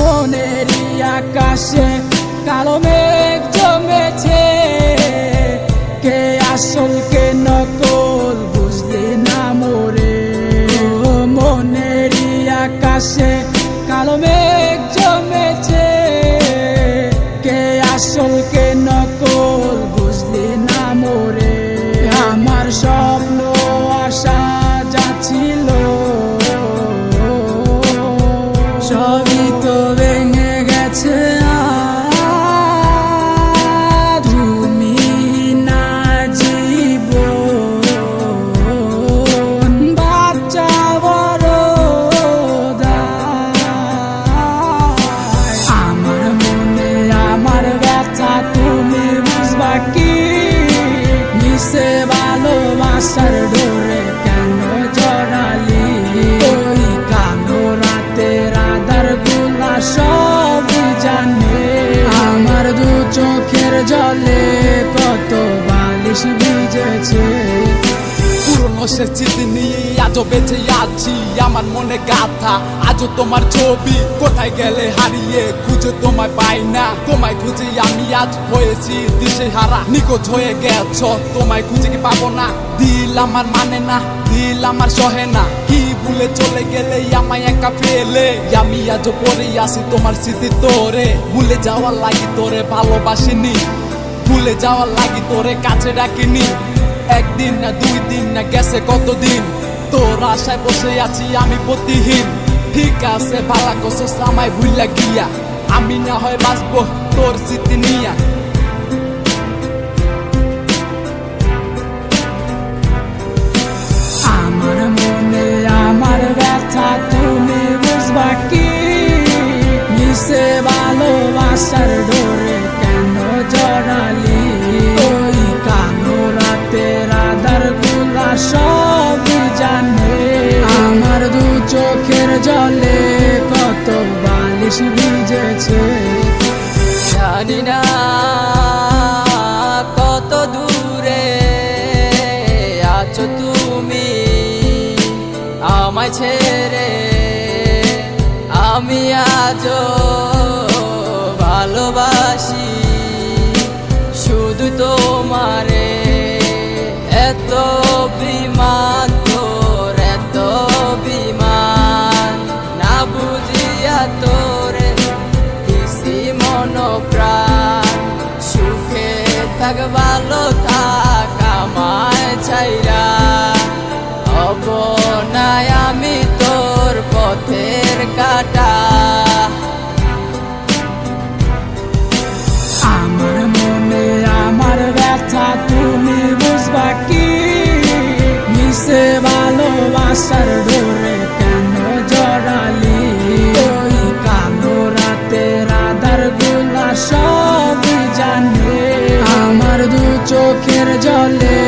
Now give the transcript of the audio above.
মনেরই আকাশে কালো মেঘ জমেছে, কে আসল কে নকল বুঝলি না মোরে। মনেরই আকাশে কালো মেঘ জমেছে, কে আসল কে নকল বুঝলি না মোরে। আমার স্বপ্ন আশা যাচ্ছিল সবই তো ভেঙে গেছে। তুমি না জীবন বাচ্চা বড় আমার মনে আমার ব্যথা তুমি বুঝবা কি? নিচে ভালোবাসার ডোরে কেন জড়ালি? ওই কালো রাতের আধার গুলা সব জানে। আমার দু চোখের জলে কত বালিশ ভিজেছে। পুরনো সে স্মৃতি নিয়ে আজও বেঁচে আছি, আমার মনে গাথা আজও তোমার ছবি। কোথায় গেলে হারিয়ে খুঁজে তোমায় পাই না, তোমায় খুঁজে আমি আজ হয়েছি দিশেহারা। নিখোঁজ হয়ে গেছ, তোমায় খুঁজে কি পাবো না? দিল আমার মানে না, দিল আমার সহে না। কি ভুলে চলে গেলে আমায় একা ফেলে, আমি আজও পরে আসি তোমার স্মৃতি তোরে। ভুলে যাওয়ার লাগি তোরে ভালোবাসিনি, ভুলে যাওয়ার লাগি তোরে কাছে ডাকিনি। একদিন না দুই দিন না গেছে কতদিন, তোর আশায় বসে আছি আমি প্রতিহীন। ঠিক আছে ভালা কসস আমায় ভুইলা গিয়া, আমি না হয় বাঁচবো তোর স্মৃতি নিয়া। আমার মনে আমার ব্যথা তুমি বুঝবা কি? নিচে ভালোবাসার ডোরে কেন জড়ালি? ওই কালো রাতের আধার গুলা সব জানে। আমার দু চোখের জলে কত বালিশ ভিজেছে। জানি না কত দূরে আছো তুমি আমায় ছেড়ে। আমি আজও ভালোবাসি শুধু তোমারে। এত বিমান তোর, এত বিমান না বুঝিয়া তোরে দিছি মন প্রাণ। সুখে থাক ভালো থাক আমায় ছাইরা, অবনায় আমি তোর পথের কাটা। আমার মনে আমার ব্যথা তুমি বুঝবা কি? নিচে ভালোবাসার ডোরে কেন জড়ালি? ওই কালো রাতের আধার গুলা সব জানে। আমার দু চোখের জলে